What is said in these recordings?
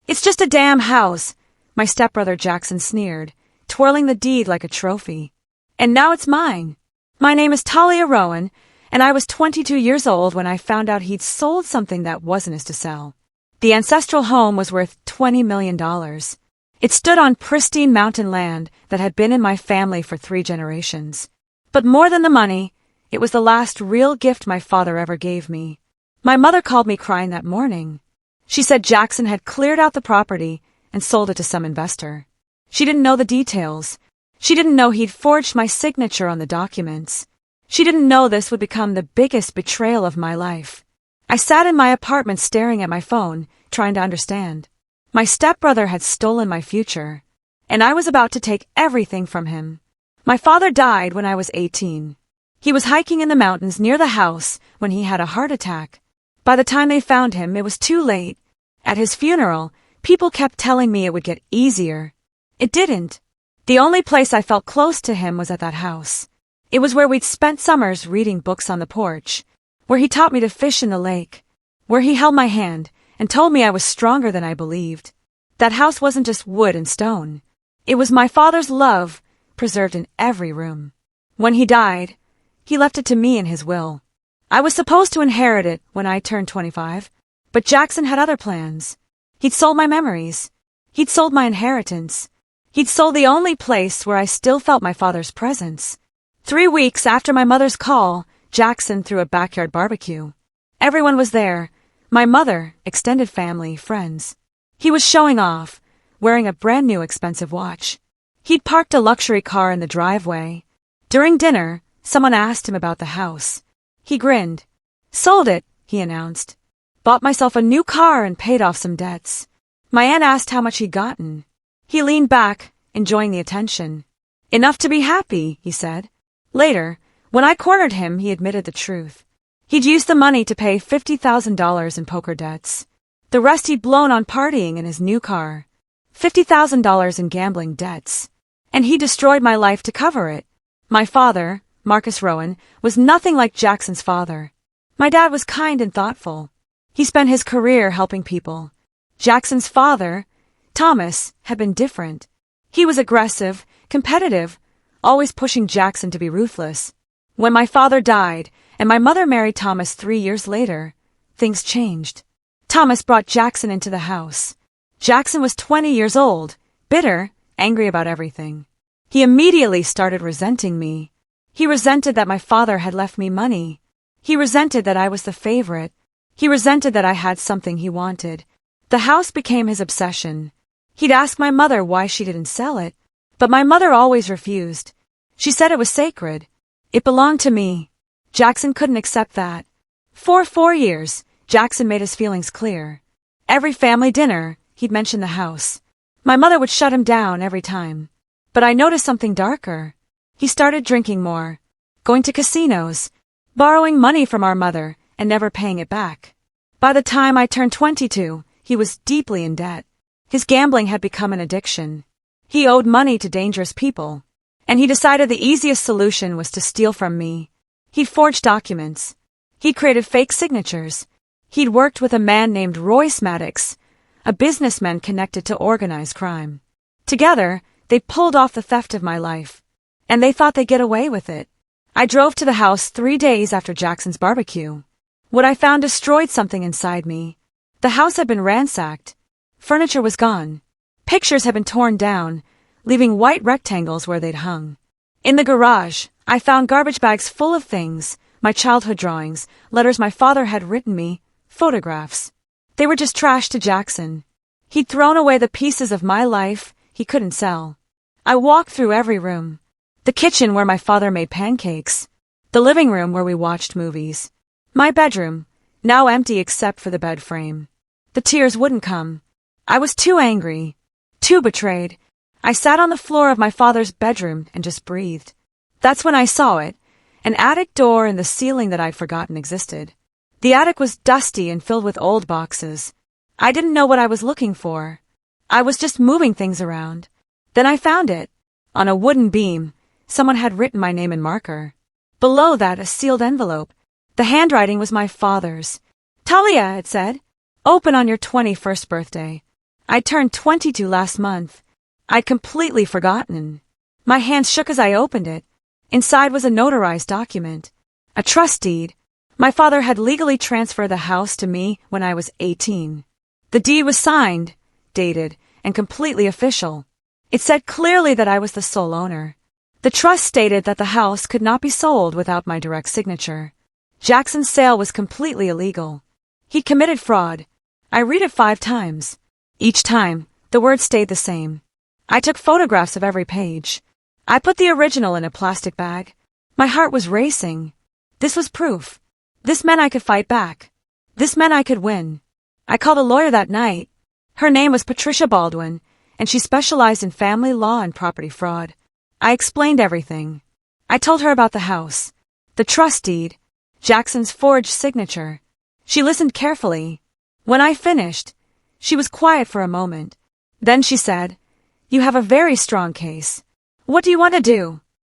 "It's just a damn house," my stepbrother Jackson sneered, twirling the deed like a trophy. "And now it's mine. My name is Talia Rowan, and I was 22 years old when I found out he'd sold something that wasn't his to sell. The Ancestral home was worth $20 million. It stood on pristine mountain land that had been in my family for 3 generations. But more than the money, it was the last real gift my father ever gave me. My mother called me crying that morning. She said Jackson had cleared out the property and sold it to some investor. She didn't know the details. She didn't know he'd forged my signature on the documents. She didn't know this would become the biggest betrayal of my life. I sat in my apartment staring at my phone, trying to understand. My stepbrother had stolen my future, and I was about to take everything from him. My father died when I was 18. He was hiking in the mountains near the house when he had a heart attack. By the time they found him, it was too late. At his funeral, people kept telling me it would get easier. It didn't. The only place I felt close to him was at that house. It was where we'd spent summers reading books on the porch, where he taught me to fish in the lake, where he held my hand and told me I was stronger than I believed. That house wasn't just wood and stone. It was my father's love, preserved in every room. When he died, he left it to me in his will. I was supposed to inherit it when I turned 25, but Jackson had other plans. He'd sold my memories. He'd sold my inheritance. He'd sold the only place where I still felt my father's presence. 3 weeks after my mother's call, Jackson threw a backyard barbecue. Everyone was there. My mother, extended family, friends. He was showing off, wearing a brand new expensive watch. He'd parked a luxury car in the driveway. During dinner, someone asked him about the house. He grinned. "Sold it," he announced. "Bought myself a new car and paid off some debts." My aunt asked how much he'd gotten. He leaned back, enjoying the attention. "Enough to be happy," he said. Later, when I cornered him, he admitted the truth. He'd used the money to pay $50,000 in poker debts. The rest he'd blown on partying in his new car. $50,000 in gambling debts. And he destroyed my life to cover it. My father, Marcus Rowan, was nothing like Jackson's father. My dad was kind and thoughtful. He spent his career helping people. Jackson's father, Thomas, had been different. He was aggressive, competitive, always pushing Jackson to be ruthless. When my father died and my mother married Thomas 3 years later, things changed. Thomas brought Jackson into the house. Jackson was 20 years old, bitter, angry about everything. He immediately started resenting me. He resented that my father had left me money. He resented that I was the favorite. He resented that I had something he wanted. The house became his obsession. He'd ask my mother why she didn't sell it, but my mother always refused. She said it was sacred. It belonged to me. Jackson couldn't accept that. For 4 years, Jackson made his feelings clear. Every family dinner, he'd mention the house. My mother would shut him down every time. But I noticed something darker. He started drinking more, going to casinos, borrowing money from our mother and never paying it back. By the time I turned 22, he was deeply in debt. His gambling had become an addiction. He owed money to dangerous people, and he decided the easiest solution was to steal from me. He'd forged documents. He'd created fake signatures. He'd worked with a man named Royce Maddox, a businessman connected to organized crime. Together, they pulled off the theft of my life, and they thought they'd get away with it. I drove to the house 3 days after Jackson's barbecue. What I found destroyed something inside me. The house had been ransacked. Furniture was gone. Pictures had been torn down, leaving white rectangles where they'd hung. In the garage, I found garbage bags full of things, my childhood drawings, letters my father had written me, photographs. They were just trash to Jackson. He'd thrown away the pieces of my life he couldn't sell. I walked through every room. The kitchen where my father made pancakes. The living room where we watched movies. My bedroom, now empty except for the bed frame. The tears wouldn't come. I was too angry, too betrayed. I sat on the floor of my father's bedroom and just breathed. That's when I saw it, an attic door in the ceiling that I'd forgotten existed. The attic was dusty and filled with old boxes. I didn't know what I was looking for. I was just moving things around. Then I found it. On a wooden beam, someone had written my name in marker. Below that, a sealed envelope. The handwriting was my father's. "Talia," it said. "Open on your 21st birthday." I turned 22 last month. I'd completely forgotten. My hands shook as I opened it. Inside was a notarized document. A trust deed. My father had legally transferred the house to me when I was 18. The deed was signed, dated, and completely official. It said clearly that I was the sole owner. The trust stated that the house could not be sold without my direct signature. Jackson's sale was completely illegal. He committed fraud. I read it 5 times. Each time, the words stayed the same. I took photographs of every page. I put the original in a plastic bag. My heart was racing. This was proof. This meant I could fight back. This meant I could win. I called a lawyer that night. Her name was Patricia Baldwin, and she specialized in family law and property fraud. I explained everything. I told her about the house, the trust deed, Jackson's forged signature. She listened carefully. When I finished, she was quiet for a moment. Then she said, "You have a very strong case. What do you want to do?"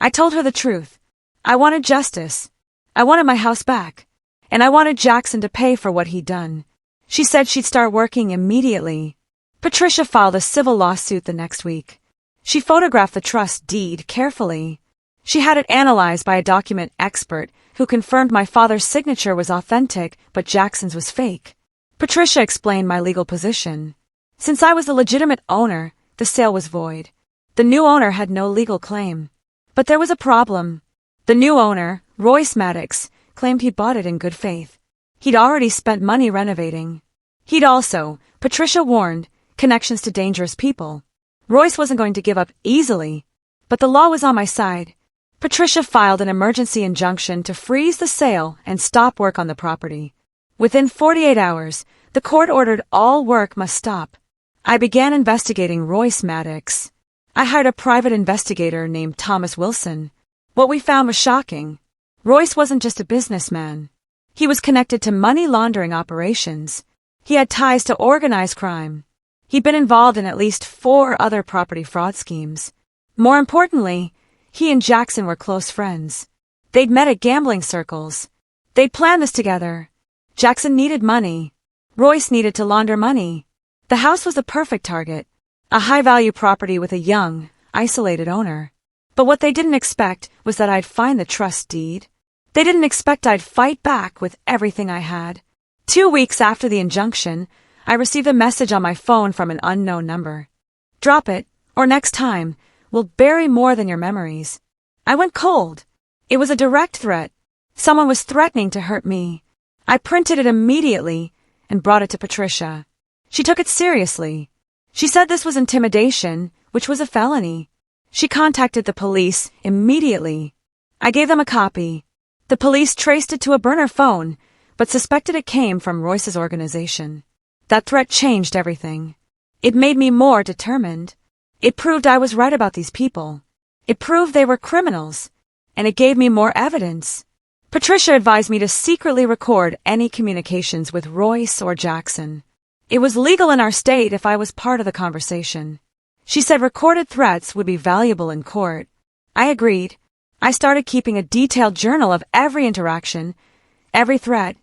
I told her the truth. I wanted justice. I wanted my house back. And I wanted Jackson to pay for what he'd done. She said she'd start working immediately. Patricia filed a civil lawsuit the next week. She photographed the trust deed carefully. She had it analyzed by a document expert who confirmed my father's signature was authentic but Jackson's was fake. Patricia explained my legal position. Since I was the legitimate owner, the sale was void. The new owner had no legal claim. But there was a problem. The new owner, Royce Maddox, claimed he bought it in good faith. He'd already spent money renovating. He'd also, Patricia warned, connections to dangerous people. Royce wasn't going to give up easily. But the law was on my side. Patricia filed an emergency injunction to freeze the sale and stop work on the property. Within 48 hours, the court ordered all work must stop. I began investigating Royce Maddox. I hired a private investigator named Thomas Wilson. What we found was shocking. Royce wasn't just a businessman. He was connected to money laundering operations. He had ties to organized crime. He'd been involved in at least 4 other property fraud schemes. More importantly, he and Jackson were close friends. They'd met at gambling circles. They'd planned this together. Jackson needed money. Royce needed to launder money. The house was the perfect target. A high-value property with a young, isolated owner. But what they didn't expect was that I'd find the trust deed. They didn't expect I'd fight back with everything I had. 2 weeks after the injunction, I received a message on my phone from an unknown number. "Drop it, or next time, we'll bury more than your memories." I went cold. It was a direct threat. Someone was threatening to hurt me. I printed it immediately and brought it to Patricia. She took it seriously. She said this was intimidation, which was a felony. She contacted the police immediately. I gave them a copy. The police traced it to a burner phone, but suspected it came from Royce's organization. That threat changed everything. It made me more determined. It proved I was right about these people. It proved they were criminals. And it gave me more evidence. Patricia advised me to secretly record any communications with Royce or Jackson. It was legal in our state if I was part of the conversation. She said recorded threats would be valuable in court. I agreed. I started keeping a detailed journal of every interaction, every threat,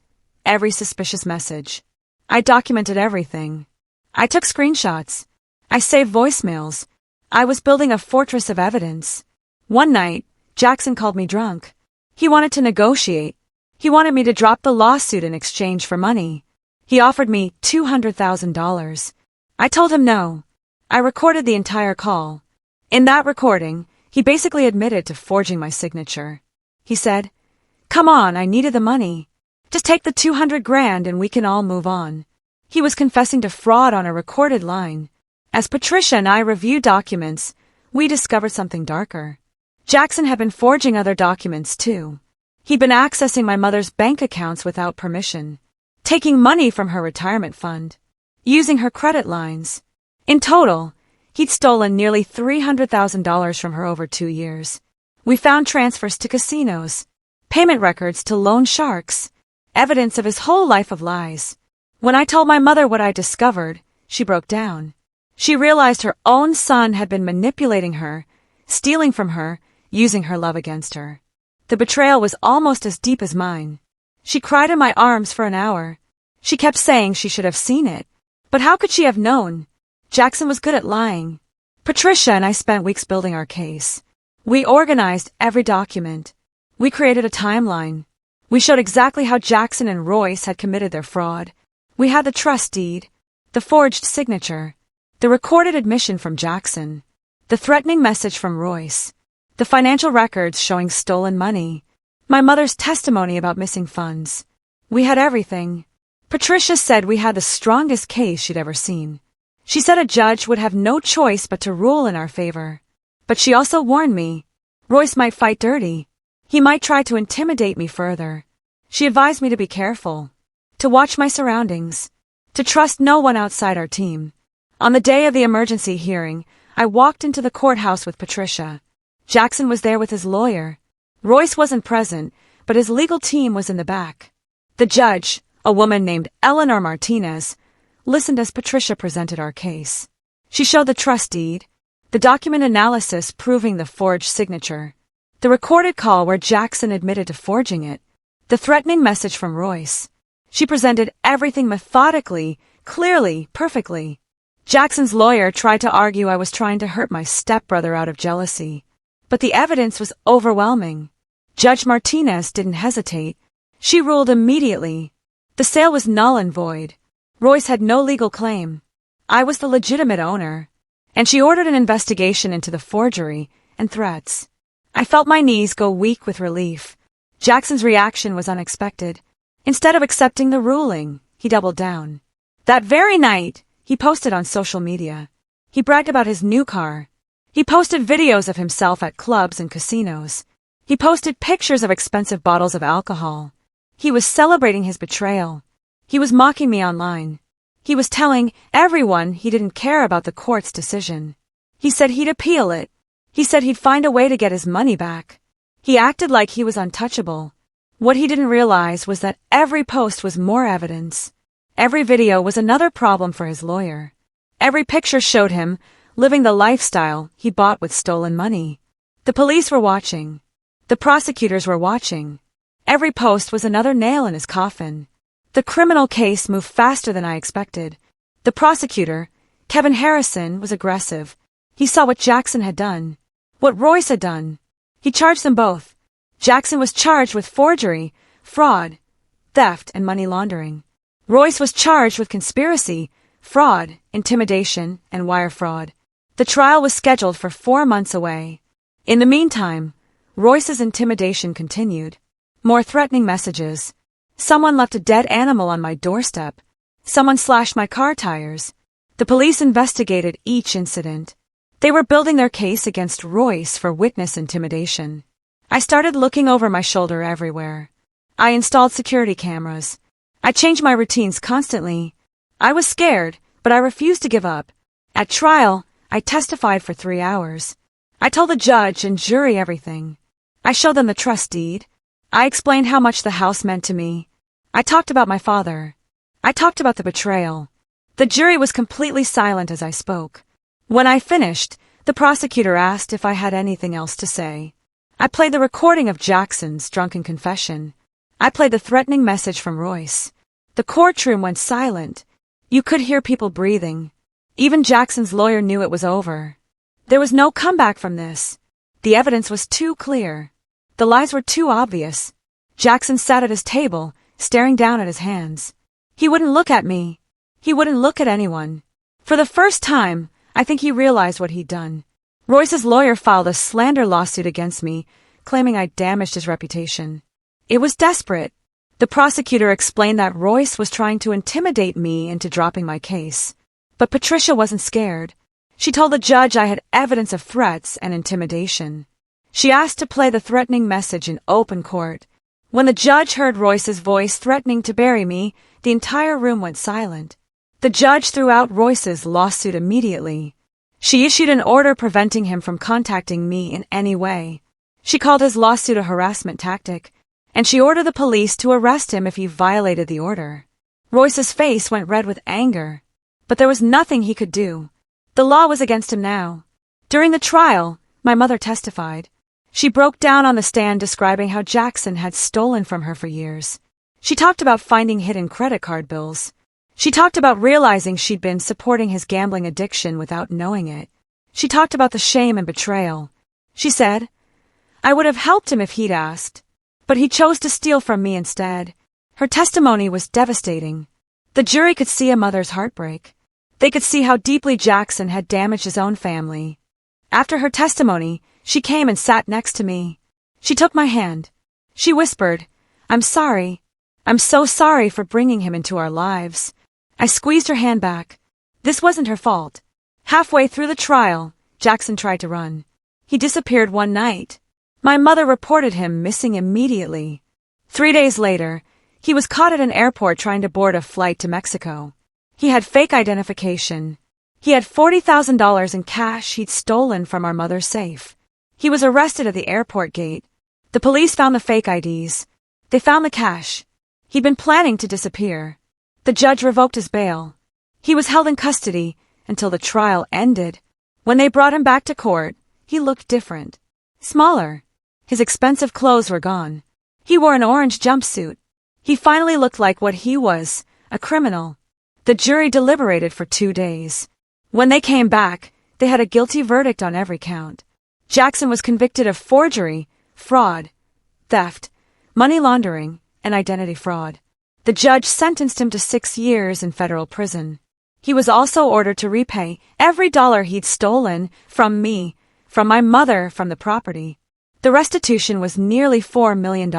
every suspicious message. I documented everything. I took screenshots. I saved voicemails. I was building a fortress of evidence. One night, Jackson called me drunk. He wanted to negotiate. He wanted me to drop the lawsuit in exchange for money. He offered me $200,000. I told him no. I recorded the entire call. In that recording, he basically admitted to forging my signature. He said, "Come on, I needed the money. Just take the $200,000 and we can all move on." He was confessing to fraud on a recorded line. As Patricia and I reviewed documents, we discovered something darker. Jackson had been forging other documents too. He'd been accessing my mother's bank accounts without permission, taking money from her retirement fund, using her credit lines. In total, he'd stolen nearly $300,000 from her over 2 years. We found transfers to casinos, payment records to loan sharks, evidence of his whole life of lies. When I told my mother what I discovered, she broke down. She realized her own son had been manipulating her, stealing from her, using her love against her. The betrayal was almost as deep as mine. She cried in my arms for an hour. She kept saying she should have seen it. But how could she have known? Jackson was good at lying. Patricia and I spent weeks building our case. We organized every document. We created a timeline. We showed exactly how Jackson and Royce had committed their fraud. We had the trust deed, the forged signature, the recorded admission from Jackson, the threatening message from Royce, the financial records showing stolen money, my mother's testimony about missing funds. We had everything. Patricia said we had the strongest case she'd ever seen. She said a judge would have no choice but to rule in our favor. But she also warned me, Royce might fight dirty. He might try to intimidate me further. She advised me to be careful, to watch my surroundings, to trust no one outside our team. On the day of the emergency hearing, I walked into the courthouse with Patricia. Jackson was there with his lawyer. Royce wasn't present, but his legal team was in the back. The judge, a woman named Eleanor Martinez, listened as Patricia presented our case. She showed the trust deed, the document analysis proving the forged signature, the recorded call where Jackson admitted to forging it, the threatening message from Royce. She presented everything methodically, clearly, perfectly. Jackson's lawyer tried to argue I was trying to hurt my stepbrother out of jealousy, but the evidence was overwhelming. Judge Martinez didn't hesitate. She ruled immediately. The sale was null and void. Royce had no legal claim. I was the legitimate owner. And she ordered an investigation into the forgery and threats. I felt my knees go weak with relief. Jackson's reaction was unexpected. Instead of accepting the ruling, he doubled down. That very night, he posted on social media. He bragged about his new car. He posted videos of himself at clubs and casinos. He posted pictures of expensive bottles of alcohol. He was celebrating his betrayal. He was mocking me online. He was telling everyone he didn't care about the court's decision. He said he'd appeal it. He said he'd find a way to get his money back. He acted like he was untouchable. What he didn't realize was that every post was more evidence. Every video was another problem for his lawyer. Every picture showed him living the lifestyle he bought with stolen money. The police were watching. The prosecutors were watching. Every post was another nail in his coffin. The criminal case moved faster than I expected. The prosecutor, Kevin Harrison, was aggressive. He saw what Jackson had done, what Royce had done. He charged them both. Jackson was charged with forgery, fraud, theft, and money laundering. Royce was charged with conspiracy, fraud, intimidation, and wire fraud. The trial was scheduled for 4 months away. In the meantime, Royce's intimidation continued. More threatening messages. Someone left a dead animal on my doorstep. Someone slashed my car tires. The police investigated each incident. They were building their case against Royce for witness intimidation. I started looking over my shoulder everywhere. I installed security cameras. I changed my routines constantly. I was scared, but I refused to give up. At trial, I testified for 3 hours. I told the judge and jury everything. I showed them the trust deed. I explained how much the house meant to me. I talked about my father. I talked about the betrayal. The jury was completely silent as I spoke. When I finished, the prosecutor asked if I had anything else to say. I played the recording of Jackson's drunken confession. I played the threatening message from Royce. The courtroom went silent. You could hear people breathing. Even Jackson's lawyer knew it was over. There was no comeback from this. The evidence was too clear. The lies were too obvious. Jackson sat at his table, staring down at his hands. He wouldn't look at me. He wouldn't look at anyone. For the first time, I think he realized what he'd done. Royce's lawyer filed a slander lawsuit against me, claiming I damaged his reputation. It was desperate. The prosecutor explained that Royce was trying to intimidate me into dropping my case. But Patricia wasn't scared. She told the judge I had evidence of threats and intimidation. She asked to play the threatening message in open court. When the judge heard Royce's voice threatening to bury me, the entire room went silent. The judge threw out Royce's lawsuit immediately. She issued an order preventing him from contacting me in any way. She called his lawsuit a harassment tactic, and she ordered the police to arrest him if he violated the order. Royce's face went red with anger, but there was nothing he could do. The law was against him now. During the trial, my mother testified. She broke down on the stand describing how Jackson had stolen from her for years. She talked about finding hidden credit card bills. She talked about realizing she'd been supporting his gambling addiction without knowing it. She talked about the shame and betrayal. She said, "I would have helped him if he'd asked, but he chose to steal from me instead." Her testimony was devastating. The jury could see a mother's heartbreak. They could see how deeply Jackson had damaged his own family. After her testimony, she came and sat next to me. She took my hand. She whispered, "I'm sorry. I'm so sorry for bringing him into our lives." I squeezed her hand back. This wasn't her fault. Halfway through the trial, Jackson tried to run. He disappeared one night. My mother reported him missing immediately. 3 days later, he was caught at an airport trying to board a flight to Mexico. He had fake identification. He had $40,000 in cash he'd stolen from our mother's safe. He was arrested at the airport gate. The police found the fake IDs. They found the cash. He'd been planning to disappear. The judge revoked his bail. He was held in custody until the trial ended. When they brought him back to court, he looked different. Smaller. His expensive clothes were gone. He wore an orange jumpsuit. He finally looked like what he was, a criminal. The jury deliberated for 2 days. When they came back, they had a guilty verdict on every count. Jackson was convicted of forgery, fraud, theft, money laundering, and identity fraud. The judge sentenced him to 6 years in federal prison. He was also ordered to repay every dollar he'd stolen from me, from my mother, from the property. The restitution was nearly $4 million.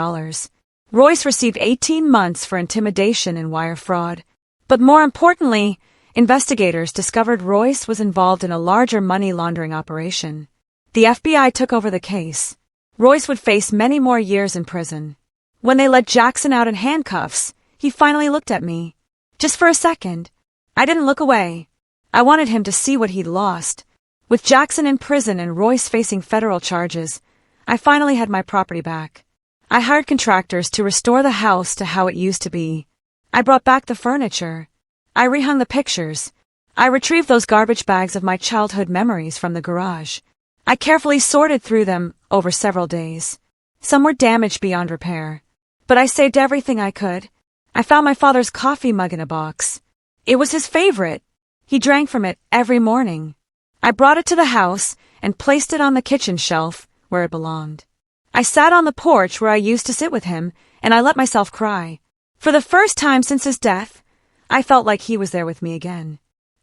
Royce received 18 months for intimidation and wire fraud. But more importantly, investigators discovered Royce was involved in a larger money laundering operation. The FBI took over the case. Royce would face many more years in prison. When they let Jackson out in handcuffs, he finally looked at me. Just for a second. I didn't look away. I wanted him to see what he'd lost. With Jackson in prison and Royce facing federal charges, I finally had my property back. I hired contractors to restore the house to how it used to be. I brought back the furniture. I rehung the pictures. I retrieved those garbage bags of my childhood memories from the garage. I carefully sorted through them over several days. Some were damaged beyond repair. But I saved everything I could. I found my father's coffee mug in a box. It was his favorite. He drank from it every morning. I brought it to the house and placed it on the kitchen shelf where it belonged. I sat on the porch where I used to sit with him, and I let myself cry. For the first time since his death, I felt like he was there with me again.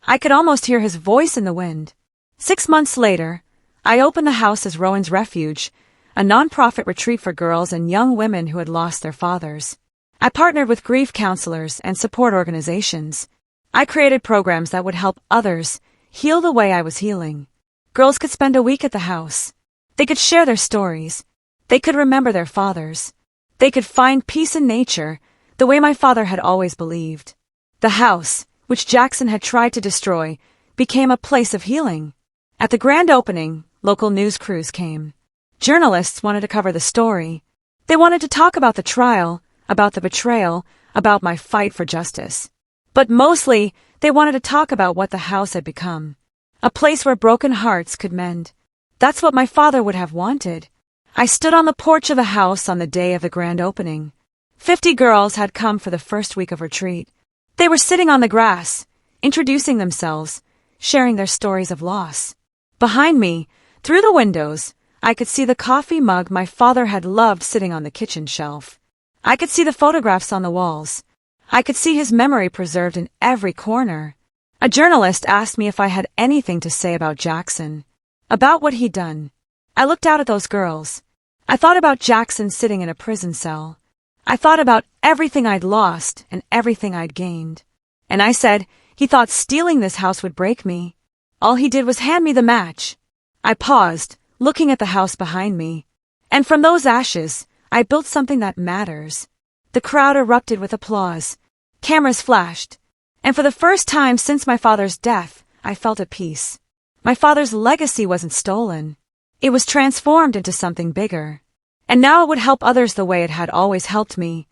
I could almost hear his voice in the wind. 6 months later, I opened the house as Rowan's Refuge, a nonprofit retreat for girls and young women who had lost their fathers. I partnered with grief counselors and support organizations. I created programs that would help others heal the way I was healing. Girls could spend a week at the house. They could share their stories. They could remember their fathers. They could find peace in nature, the way my father had always believed. The house, which Jackson had tried to destroy, became a place of healing. At the grand opening, local news crews came. Journalists wanted to cover the story. They wanted to talk about the trial, about the betrayal, about my fight for justice. But mostly, they wanted to talk about what the house had become. A place where broken hearts could mend. That's what my father would have wanted. I stood on the porch of the house on the day of the grand opening. 50 girls had come for the first week of retreat. They were sitting on the grass, introducing themselves, sharing their stories of loss. Behind me, through the windows, I could see the coffee mug my father had loved sitting on the kitchen shelf. I could see the photographs on the walls. I could see his memory preserved in every corner. A journalist asked me if I had anything to say about Jackson, about what he'd done. I looked out at those girls. I thought about Jackson sitting in a prison cell. I thought about everything I'd lost and everything I'd gained. And I said, he thought stealing this house would break me. All he did was hand me the match. I paused, looking at the house behind me. And from those ashes, I built something that matters. The crowd erupted with applause. Cameras flashed. And for the first time since my father's death, I felt at peace. My father's legacy wasn't stolen. It was transformed into something bigger. And now it would help others the way it had always helped me.